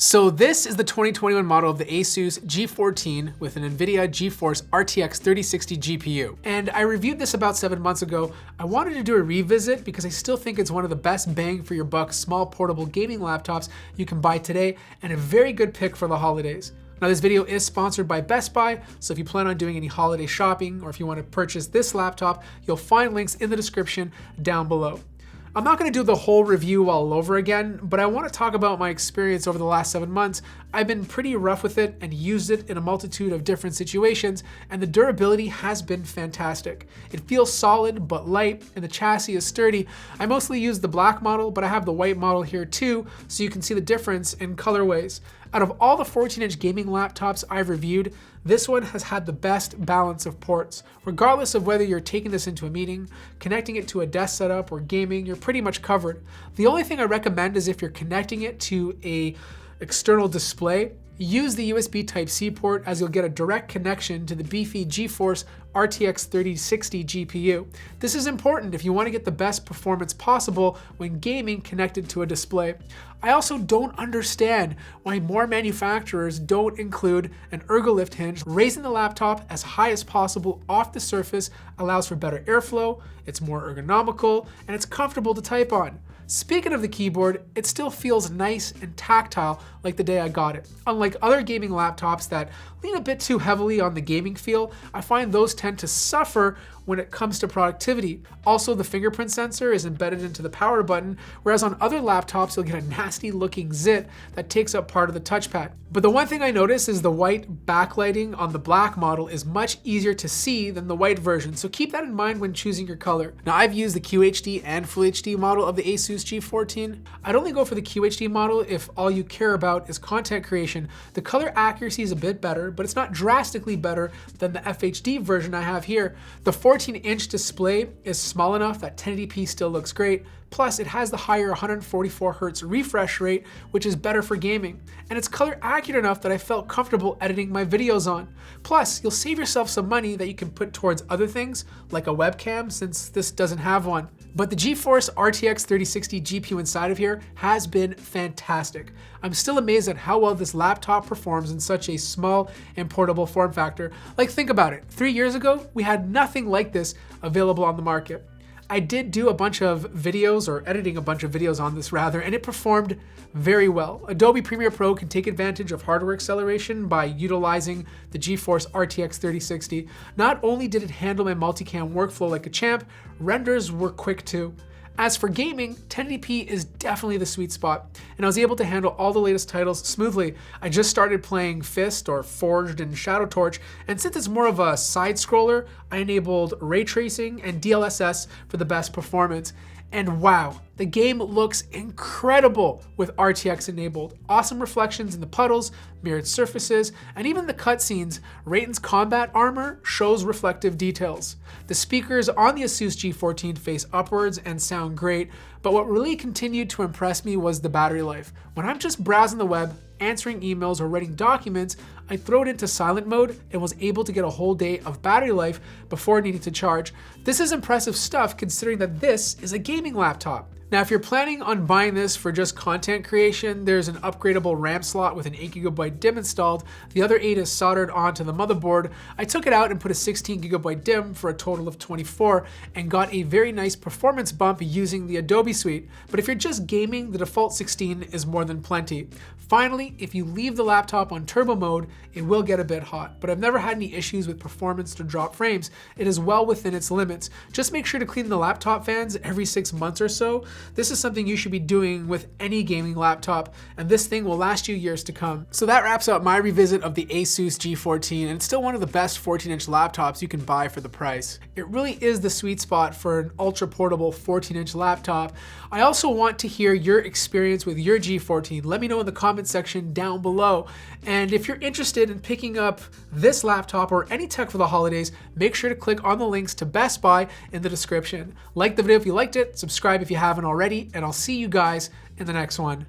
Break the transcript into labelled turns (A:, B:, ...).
A: So this is the 2021 model of the ASUS G14 with an NVIDIA GeForce RTX 3060 GPU. And I reviewed this about 7 months ago. I wanted to do a revisit because I still think it's one of the best bang for your buck small portable gaming laptops you can buy today and a very good pick for the holidays. Now this video is sponsored by Best Buy, so if you plan on doing any holiday shopping or if you want to purchase this laptop, you'll find links in the description down below. I'm not going to do the whole review all over again, but I want to talk about my experience over the last 7 months. I've been pretty rough with it and used it in a multitude of different situations, and the durability has been fantastic. It feels solid but light, and the chassis is sturdy. I mostly use the black model, but I have the white model here too, so you can see the difference in colorways. Out of all the 14-inch gaming laptops I've reviewed, this one has had the best balance of ports. Regardless of whether you're taking this into a meeting, connecting it to a desk setup, or gaming, you're pretty much covered. The only thing I recommend is if you're connecting it to an external display, use the USB Type-C port as you'll get a direct connection to the beefy GeForce RTX 3060 GPU. This is important if you want to get the best performance possible when gaming connected to a display. I also don't understand why more manufacturers don't include an ErgoLift hinge. Raising the laptop as high as possible off the surface allows for better airflow, it's more ergonomical, and it's comfortable to type on. Speaking of the keyboard, it still feels nice and tactile like the day I got it. Unlike other gaming laptops that lean a bit too heavily on the gaming feel, I find those tend to suffer when it comes to productivity. Also, the fingerprint sensor is embedded into the power button, whereas on other laptops you'll get a nasty looking zit that takes up part of the touchpad. But the one thing I noticed is the white backlighting on the black model is much easier to see than the white version, so keep that in mind when choosing your color. Now I've used the QHD and Full HD model of the ASUS G14. I'd only go for the QHD model if all you care about is content creation. The color accuracy is a bit better, but it's not drastically better than the FHD version I have here. The 14-inch display is small enough that 1080p still looks great. Plus, it has the higher 144Hz refresh rate, which is better for gaming. And it's color accurate enough that I felt comfortable editing my videos on. Plus, you'll save yourself some money that you can put towards other things, like a webcam, since this doesn't have one. But the GeForce RTX 3060 GPU inside of here has been fantastic. I'm still amazed at how well this laptop performs in such a small and portable form factor. Like, think about it. 3 years ago, we had nothing like this available on the market. I did do a bunch of videos, or editing a bunch of videos on this rather, and it performed very well. Adobe Premiere Pro can take advantage of hardware acceleration by utilizing the GeForce RTX 3060. Not only did it handle my multicam workflow like a champ, renders were quick too. As for gaming, 1080p is definitely the sweet spot, and I was able to handle all the latest titles smoothly. I just started playing Fist or Forged and Shadow Torch, and since it's more of a side scroller, I enabled ray tracing and DLSS for the best performance. And wow, the game looks incredible with RTX enabled. Awesome reflections in the puddles, mirrored surfaces, and even the cutscenes. Raiden's combat armor shows reflective details. The speakers on the ASUS G14 face upwards and sound great, but what really continued to impress me was the battery life. When I'm just browsing the web, answering emails, or writing documents, I throw it into silent mode and was able to get a whole day of battery life before needing to charge. This is impressive stuff considering that this is a gaming laptop. Now, if you're planning on buying this for just content creation, there's an upgradable RAM slot with an 8GB DIMM installed. The other 8 is soldered onto the motherboard. I took it out and put a 16GB DIMM for a total of 24 and got a very nice performance bump using the Adobe suite. But if you're just gaming, the default 16 is more than plenty. Finally, if you leave the laptop on turbo mode, it will get a bit hot, but I've never had any issues with performance to drop frames. It is well within its limits. Just make sure to clean the laptop fans every 6 months or so. This is something you should be doing with any gaming laptop, and this thing will last you years to come. So that wraps up my revisit of the ASUS G14, and it's still one of the best 14-inch laptops you can buy for the price. It really is the sweet spot for an ultra portable 14-inch laptop. I also want to hear your experience with your G14. Let me know in the comment section down below. And if you're interested in picking up this laptop or any tech for the holidays, make sure to click on the links to Best Buy in the description. Like the video if you liked it, subscribe if you haven't already, and I'll see you guys in the next one.